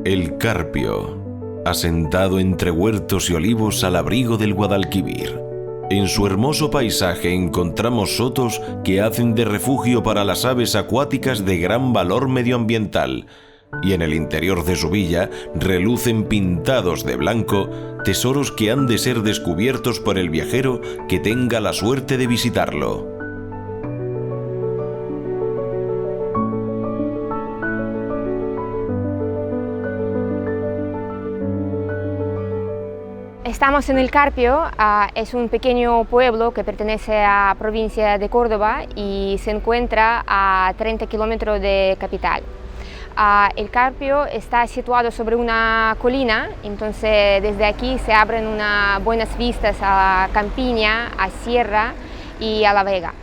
El Carpio, asentado entre huertos y olivos al abrigo del Guadalquivir. En su hermoso paisaje encontramos sotos que hacen de refugio para las aves acuáticas de gran valor medioambiental, y en el interior de su villa relucen pintados de blanco tesoros que han de ser descubiertos por el viajero que tenga la suerte de visitarlo. Estamos en El Carpio, es un pequeño pueblo que pertenece a la provincia de Córdoba y se encuentra a 30 kilómetros de capital. El Carpio está situado sobre una colina, entonces desde aquí se abren unas buenas vistas a la campiña, a Sierra y a La Vega.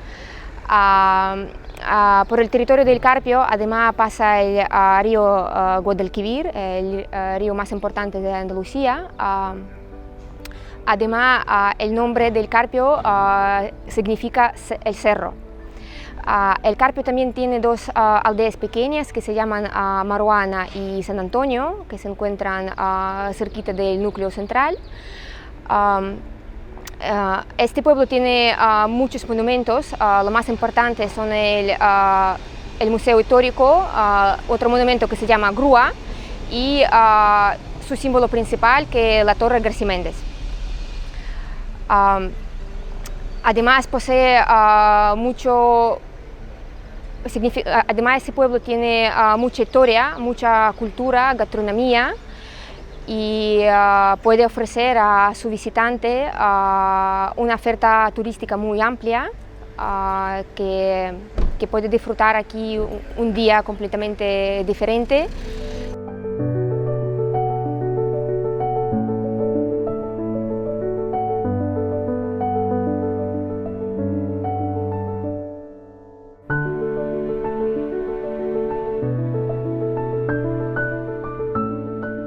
Por el territorio del Carpio además pasa el río Guadalquivir, el río más importante de Andalucía. Además, el nombre del Carpio significa el cerro. El Carpio también tiene dos aldeas pequeñas que se llaman Maruana y San Antonio, que se encuentran cerquita del núcleo central. Este pueblo tiene muchos monumentos. Lo más importante son el Museo Histórico, otro monumento que se llama Grúa y su símbolo principal, que es la Torre García Méndez. Además posee además ese pueblo tiene mucha historia, mucha cultura, gastronomía y puede ofrecer a su visitante una oferta turística muy amplia que puede disfrutar aquí un día completamente diferente.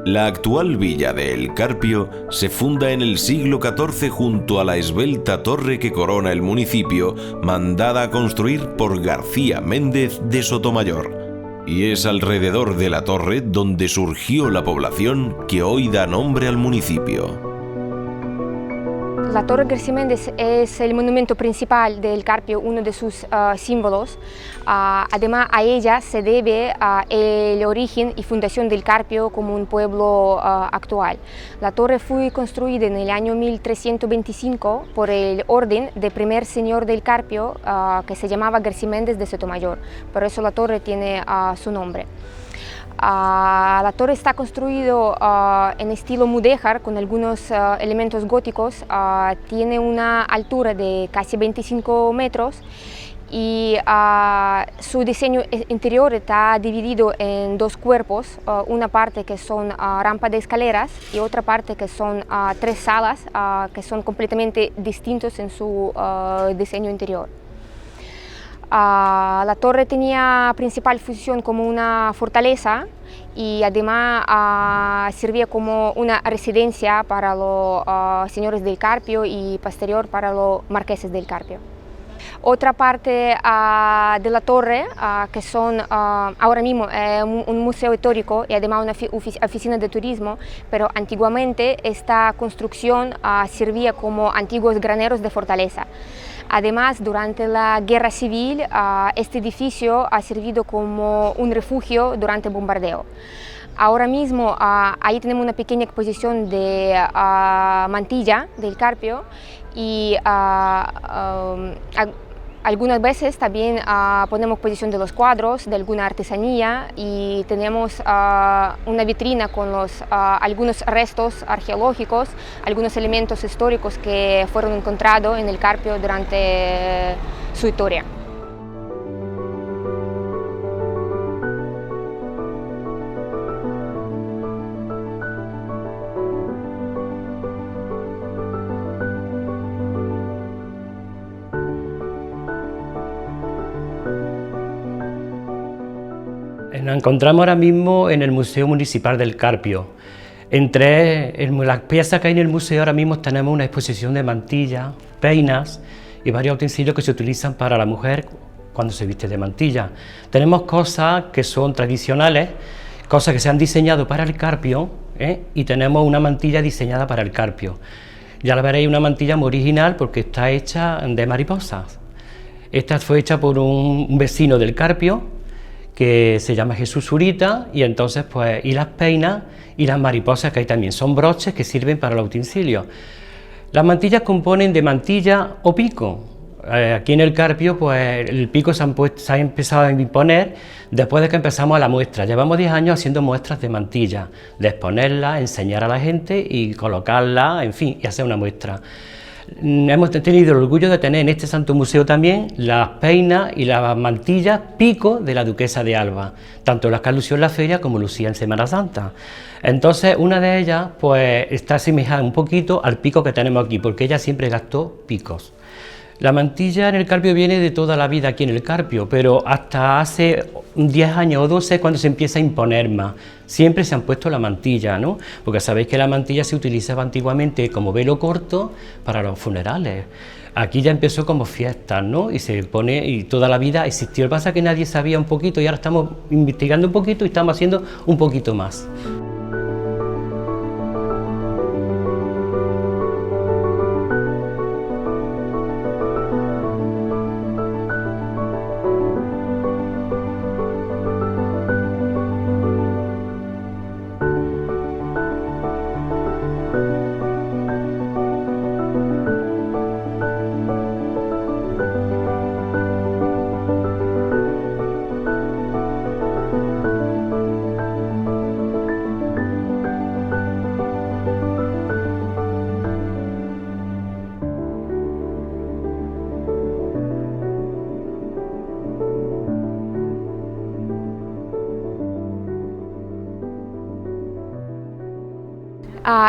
La actual villa de El Carpio se funda en el siglo XIV junto a la esbelta torre que corona el municipio, mandada a construir por García Méndez de Sotomayor. Y es alrededor de la torre donde surgió la población que hoy da nombre al municipio. La Torre García Méndez es el monumento principal del Carpio, uno de sus símbolos. Además, a ella se debe el origen y fundación del Carpio como un pueblo actual. La torre fue construida en el año 1325 por el orden del primer señor del Carpio, que se llamaba García Méndez de Sotomayor. Por eso la torre tiene su nombre. La torre está construida en estilo mudéjar con algunos elementos góticos. Tiene una altura de casi 25 metros y su diseño interior está dividido en dos cuerpos, una parte que son rampas de escaleras y otra parte que son tres salas que son completamente distintos en su diseño interior. La torre tenía principal función como una fortaleza y además servía como una residencia para los señores del Carpio y posterior para los marqueses del Carpio. Otra parte de la torre, que son ahora mismo un museo histórico y además una oficina de turismo, pero antiguamente esta construcción servía como antiguos graneros de fortaleza. Además, durante la Guerra Civil, este edificio ha servido como un refugio durante el bombardeo. Ahora mismo ahí tenemos una pequeña exposición de mantilla del Carpio y algunas veces también ponemos exposición de los cuadros, de alguna artesanía y tenemos una vitrina con algunos restos arqueológicos, algunos elementos históricos que fueron encontrados en el Carpio durante su historia. Nos encontramos ahora mismo en el Museo Municipal del Carpio. Entre las piezas que hay en el museo ahora mismo tenemos una exposición de mantillas, peinas y varios utensilios que se utilizan para la mujer cuando se viste de mantilla. Tenemos cosas que son tradicionales, cosas que se han diseñado para el carpio, y tenemos una mantilla diseñada para el carpio. Ya la veréis, una mantilla muy original porque está hecha de mariposas. Esta fue hecha por un vecino del carpio que se llama Jesús Zurita, y entonces pues, y las peinas y las mariposas que hay también, son broches que sirven para los utensilios. Las mantillas componen de mantilla o pico. Aquí en el carpio pues el pico se ha empezado a imponer después de que empezamos a la muestra. Llevamos 10 años haciendo muestras de mantilla, de exponerla, enseñar a la gente y colocarla, en fin, y hacer una muestra. Hemos tenido el orgullo de tener en este santo museo también las peinas y las mantillas pico de la duquesa de Alba, tanto las que lució en la feria como lucía en Semana Santa. Entonces una de ellas pues está asemejada un poquito al pico que tenemos aquí, porque ella siempre gastó picos. La mantilla en el carpio viene de toda la vida aquí en el carpio, pero hasta hace 10 años o 12 es cuando se empieza a imponer más. Siempre se han puesto la mantilla, ¿no? Porque sabéis que la mantilla se utilizaba antiguamente como velo corto para los funerales. Aquí ya empezó como fiestas, ¿no? Y se pone, y toda la vida existió. Lo que pasa es que nadie sabía un poquito y ahora estamos investigando un poquito y estamos haciendo un poquito más.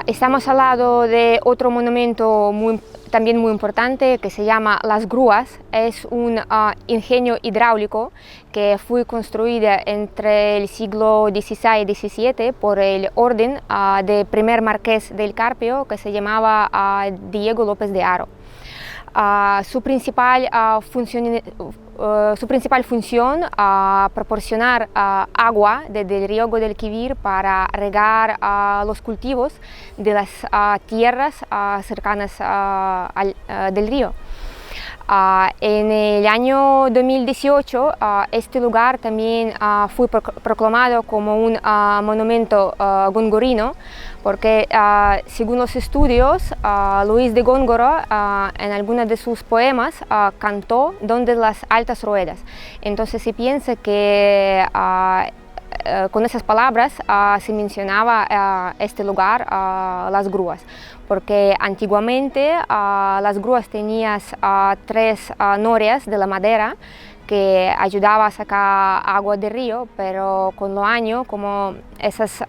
Estamos al lado de otro monumento también muy importante que se llama Las Grúas. Es un ingenio hidráulico que fue construido entre el siglo XVI y XVII por el orden del primer marqués del Carpio, que se llamaba Diego López de Haro. Su principal función proporcionar agua desde el río Guadalquivir para regar los cultivos de las tierras cercanas del río. En el año 2018 este lugar también fue proclamado como un monumento gongorino, porque según los estudios, Luis de Góngora en algunos de sus poemas cantó Donde las altas ruedas. Entonces se piensa que con esas palabras se mencionaba este lugar, Las Grúas, porque antiguamente las grúas tenían 3 norias de la madera que ayudaba a sacar agua del río, pero con los años, como esas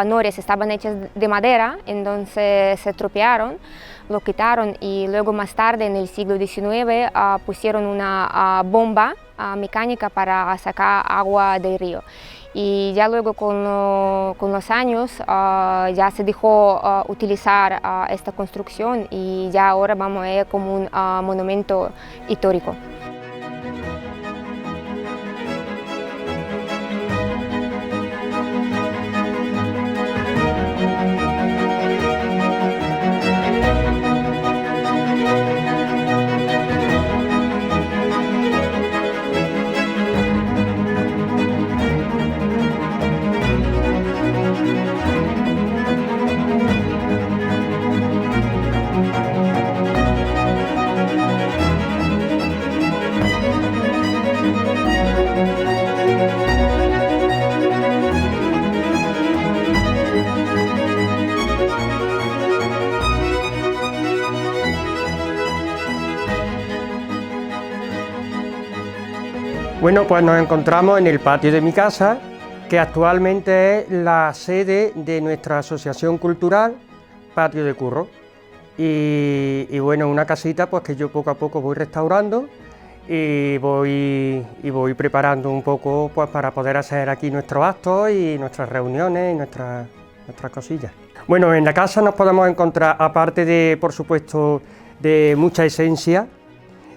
norias estaban hechas de madera, entonces se estropearon, lo quitaron, y luego más tarde, en el siglo XIX, pusieron una bomba mecánica para sacar agua del río. Y ya luego con los años ya se dejó utilizar esta construcción, y ya ahora vamos a ver como un monumento histórico. Bueno, pues nos encontramos en el patio de mi casa, que actualmente es la sede de nuestra asociación cultural Patio de Curro. Y bueno, una casita pues que yo poco a poco voy restaurando y voy preparando un poco pues para poder hacer aquí nuestros actos y nuestras reuniones y nuestras cosillas. Bueno, en la casa nos podemos encontrar, aparte de, por supuesto, de mucha esencia,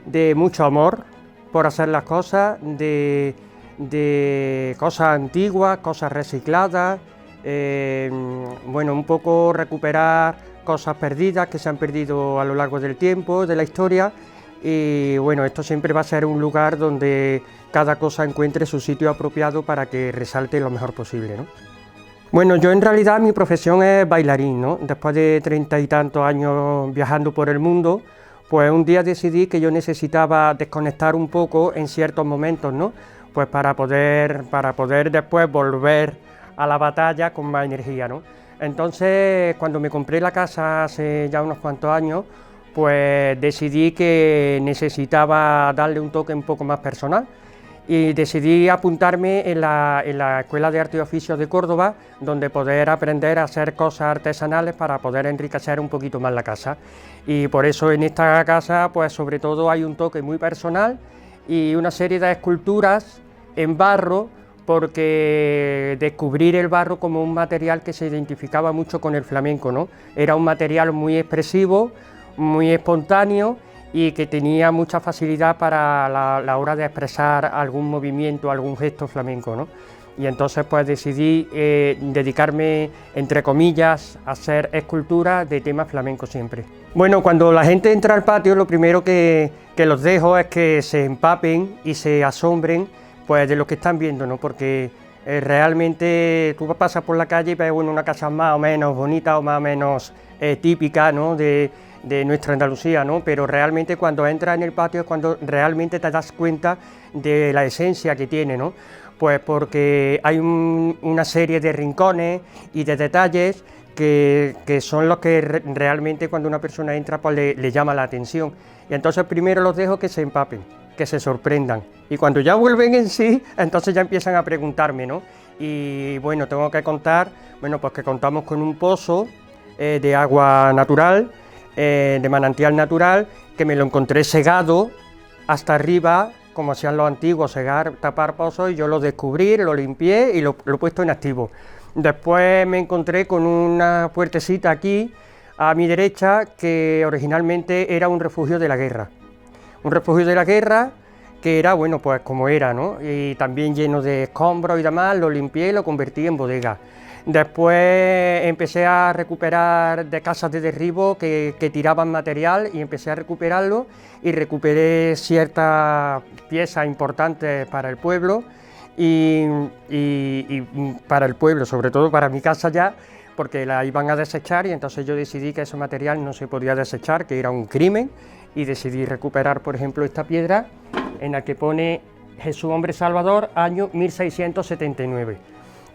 de mucho amor por hacer las cosas, de de cosas antiguas, cosas recicladas, bueno, un poco recuperar cosas perdidas que se han perdido a lo largo del tiempo, de la historia, y bueno, esto siempre va a ser un lugar donde cada cosa encuentre su sitio apropiado para que resalte lo mejor posible, ¿no? Bueno, yo en realidad mi profesión es bailarín, ¿no? Después de 30 y tantos años viajando por el mundo, pues un día decidí que yo necesitaba desconectar un poco en ciertos momentos, ¿no? Pues para poder después volver a la batalla con más energía, ¿no? Entonces, cuando me compré la casa hace ya unos cuantos años, pues decidí que necesitaba darle un toque un poco más personal y decidí apuntarme en la Escuela de Arte y Oficios de Córdoba, donde poder aprender a hacer cosas artesanales para poder enriquecer un poquito más la casa. Y por eso en esta casa, pues sobre todo hay un toque muy personal y una serie de esculturas en barro, porque descubrir el barro como un material que se identificaba mucho con el flamenco, ¿no? Era un material muy expresivo, muy espontáneo y que tenía mucha facilidad para la hora de expresar algún movimiento, algún gesto flamenco, ¿no? Y entonces pues decidí dedicarme, entre comillas, a hacer esculturas de temas flamencos siempre. Bueno, cuando la gente entra al patio, lo primero que los dejo es que se empapen y se asombren pues de lo que están viendo, ¿no? Porque realmente tú pasas por la calle y ves una casa más o menos bonita o más o menos típica, ¿no? de nuestra Andalucía, ¿no? Pero realmente cuando entras en el patio es cuando realmente te das cuenta de la esencia que tiene, ¿no? Pues porque hay una serie de rincones y de detalles que son los que realmente cuando una persona entra pues le llama la atención. Y entonces primero los dejo que se empapen, que se sorprendan. Y cuando ya vuelven en sí, entonces ya empiezan a preguntarme, ¿no? Y bueno, tengo que contar, bueno, pues que contamos con un pozo de agua natural, de manantial natural, que me lo encontré segado hasta arriba, como hacían los antiguos, cegar, tapar pozos, y yo lo descubrí, lo limpié y lo he puesto en activo. Después me encontré con una puertecita aquí, a mi derecha, que originalmente era un refugio de la guerra. Un refugio de la guerra que era, bueno, pues como era, ¿no? Y también lleno de escombros y demás, lo limpié y lo convertí en bodega. Después empecé a recuperar de casas de derribo que tiraban material y empecé a recuperarlo y recuperé ciertas piezas importantes para el pueblo y para el pueblo, sobre todo para mi casa ya, porque la iban a desechar y entonces yo decidí que ese material no se podía desechar, que era un crimen, y decidí recuperar, por ejemplo, esta piedra en la que pone Jesús Hombre Salvador, año 1679.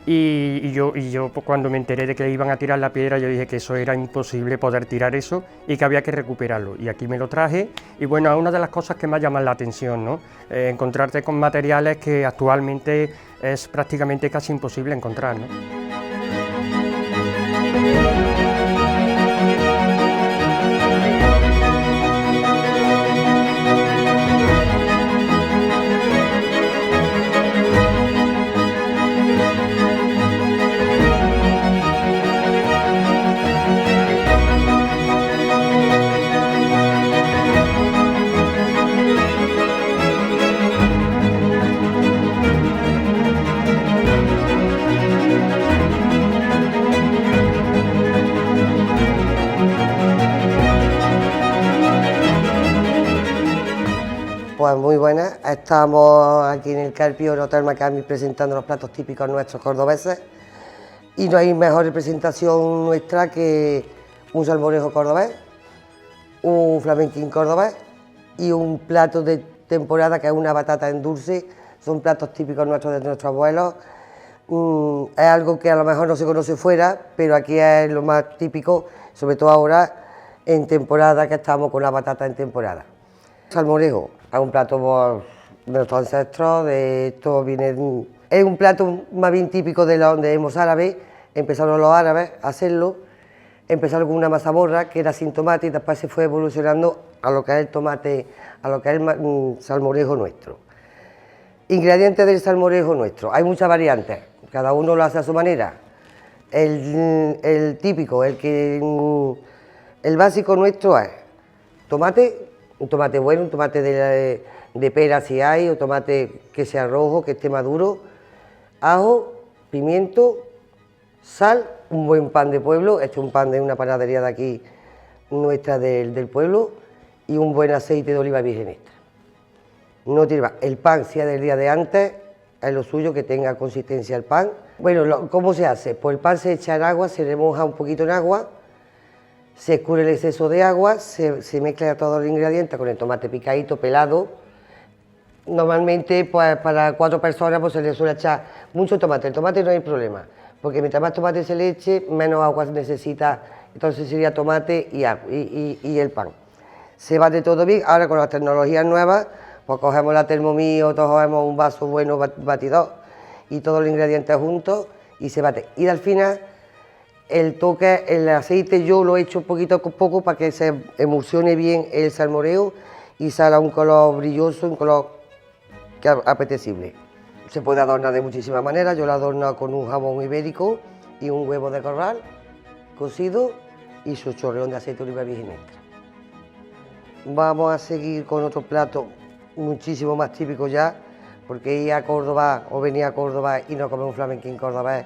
Y yo pues, cuando me enteré de que iban a tirar la piedra, yo dije que eso era imposible poder tirar eso y que había que recuperarlo. Y aquí me lo traje y bueno, es una de las cosas que más llaman la atención, ¿no? Encontrarte con materiales que actualmente es prácticamente casi imposible encontrar, ¿no? Pues muy buenas, estamos aquí en el Carpio, en Hotel Macami, presentando los platos típicos nuestros cordobeses y no hay mejor representación nuestra que un salmorejo cordobés, un flamenquín cordobés y un plato de temporada que es una batata en dulce. Son platos típicos nuestros de nuestros abuelos. Es algo que a lo mejor no se conoce fuera, pero aquí es lo más típico, sobre todo ahora en temporada, que estamos con la batata en temporada. Salmorejo es un plato de nuestros ancestros, es un plato más bien típico de los árabes. Empezaron los árabes a hacerlo, empezaron con una mazamorra que era sin tomate y después se fue evolucionando a lo que es el tomate, a lo que es el salmorejo nuestro. Ingredientes del salmorejo nuestro, hay muchas variantes, cada uno lo hace a su manera. El típico, el básico nuestro es tomate, un tomate bueno, un tomate de pera si hay, o tomate que sea rojo, que esté maduro, ajo, pimiento, sal, un buen pan de pueblo, este es un pan de una panadería de aquí, nuestra del pueblo, y un buen aceite de oliva virgen extra. No tiene más. El pan, si es del día de antes, es lo suyo, que tenga consistencia el pan. Bueno, ¿cómo se hace? Pues el pan se echa en agua, se remoja un poquito en agua, se escurre el exceso de agua, se mezcla todos los ingredientes con el tomate picadito, pelado. Normalmente, pues para 4 personas pues se le suele echar mucho tomate. El tomate no hay problema, porque mientras más tomate se le eche, menos agua se necesita. Entonces sería tomate y el pan. Se bate todo bien. Ahora con las tecnologías nuevas, pues cogemos la Thermomix o cogemos un vaso bueno batidor y todos los ingredientes juntos y se bate. Y al final, el toque, el aceite yo lo echo poquito a poco para que se emulsione bien el salmoreo y salga un color brilloso, un color apetecible. Se puede adornar de muchísimas maneras. Yo lo adorno con un jamón ibérico y un huevo de corral cocido y su chorreón de aceite de oliva virgen extra. Vamos a seguir con otro plato muchísimo más típico ya, porque ir a Córdoba o venir a Córdoba y no comer un flamenquín cordobés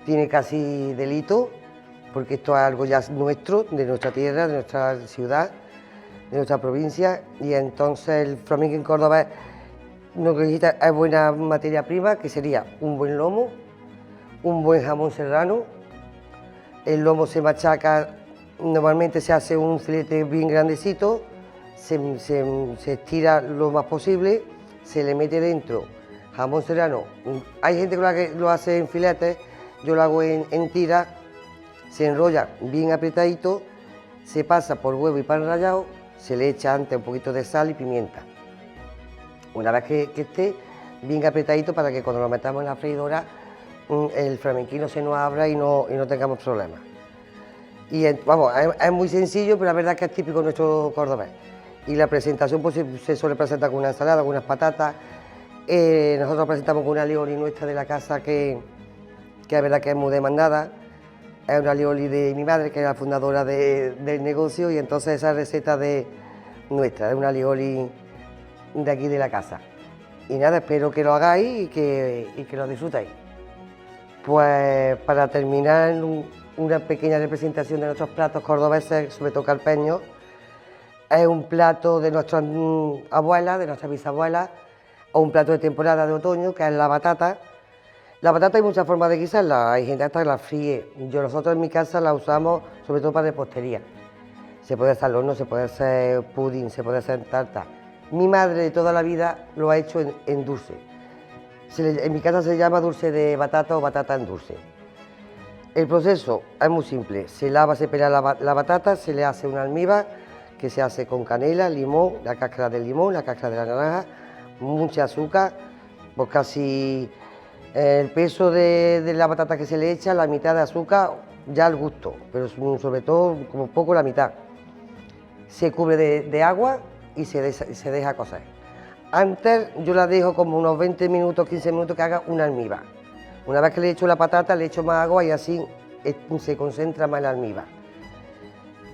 tiene casi delito, porque esto es algo ya nuestro, de nuestra tierra, de nuestra ciudad, de nuestra provincia, y entonces el flamenquín cordobés lo que necesita es buena materia prima, que sería un buen lomo, un buen jamón serrano. El lomo se machaca, normalmente se hace un filete bien grandecito, se estira lo más posible, se le mete dentro jamón serrano. Hay gente que lo hace en filetes, yo lo hago en tiras, se enrolla bien apretadito, se pasa por huevo y pan rallado, se le echa antes un poquito de sal y pimienta. Una vez que esté bien apretadito, para que cuando lo metamos en la freidora el flamenquino se nos abra y no tengamos problemas. Y vamos, es muy sencillo, pero la verdad es que es típico nuestro cordobés. Y la presentación pues, se suele presentar con una ensalada, con unas patatas. Nosotros presentamos con una alioli nuestra de la casa que es verdad que es muy demandada. Es una alioli de mi madre, que es la fundadora del negocio, y entonces esa receta nuestra, de una alioli de aquí de la casa. Y nada, espero que lo hagáis y que lo disfrutéis. Pues para terminar, una pequeña representación de nuestros platos cordobeses, sobre todo calpeños. Es un plato de nuestras abuelas, de nuestras bisabuelas, o un plato de temporada de otoño, que es la batata. La batata hay muchas formas de guisarla, hay gente hasta que la fríe. Nosotros en mi casa la usamos sobre todo para repostería. Se puede hacer al horno, se puede hacer pudding, se puede hacer tarta. Mi madre de toda la vida lo ha hecho en dulce. En mi casa se llama dulce de batata o batata en dulce. El proceso es muy simple, se lava, se pela la batata, se le hace un almíbar que se hace con canela, limón, la cáscara del limón, la cáscara de la naranja, mucha azúcar, pues casi el peso de la batata que se le echa, la mitad de azúcar ya al gusto, pero sobre todo como poco la mitad. Se cubre de agua y se deja cocer. Antes yo la dejo como unos 20 minutos, 15 minutos que haga un almíbar. Una vez que le echo la patata, le echo más agua y así se concentra más el almíbar.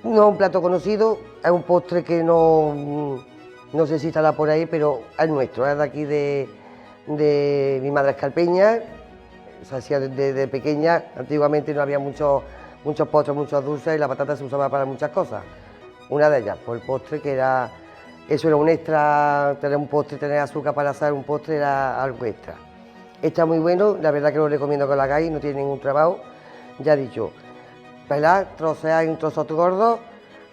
No es un plato conocido, es un postre que no sé si estará por ahí, pero es nuestro, es de aquí de mi madre escalpeña, se hacía desde pequeña. Antiguamente no había muchos postres, muchos dulces, y la patata se usaba para muchas cosas. Una de ellas, pues el postre, que era, eso era un extra, tener un postre, tener azúcar para hacer un postre era algo extra. Está muy bueno, la verdad que lo recomiendo que lo hagáis, no tiene ningún trabajo. Ya he dicho, pelar, trocear en trozos gordos,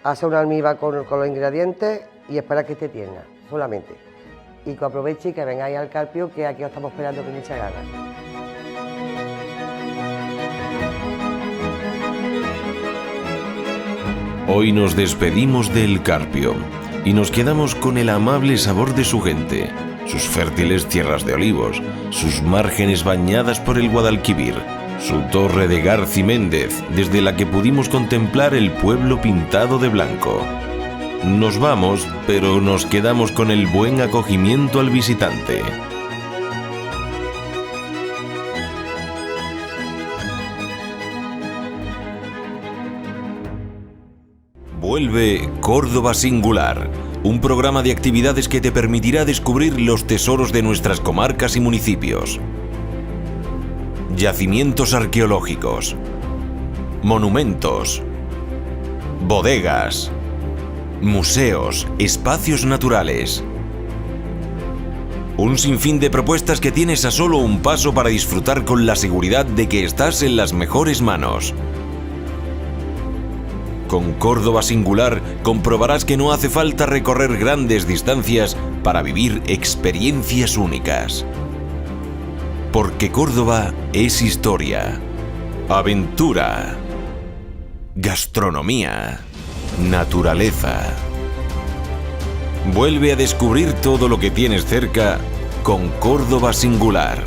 hacer un almíbar con los ingredientes y esperar que esté tierna, solamente. Y que aproveche y que vengáis al Carpio, que aquí os estamos esperando con muchas ganas. Hoy nos despedimos del Carpio y nos quedamos con el amable sabor de su gente, sus fértiles tierras de olivos, sus márgenes bañadas por el Guadalquivir, su torre de Garci Méndez, desde la que pudimos contemplar el pueblo pintado de blanco. Nos vamos, pero nos quedamos con el buen acogimiento al visitante. Vuelve Córdoba Singular, un programa de actividades que te permitirá descubrir los tesoros de nuestras comarcas y municipios. Yacimientos arqueológicos, monumentos, bodegas, museos, espacios naturales. Un sinfín de propuestas que tienes a solo un paso para disfrutar con la seguridad de que estás en las mejores manos. Con Córdoba Singular comprobarás que no hace falta recorrer grandes distancias para vivir experiencias únicas. Porque Córdoba es historia, aventura, gastronomía, naturaleza. Vuelve a descubrir todo lo que tienes cerca con Córdoba Singular.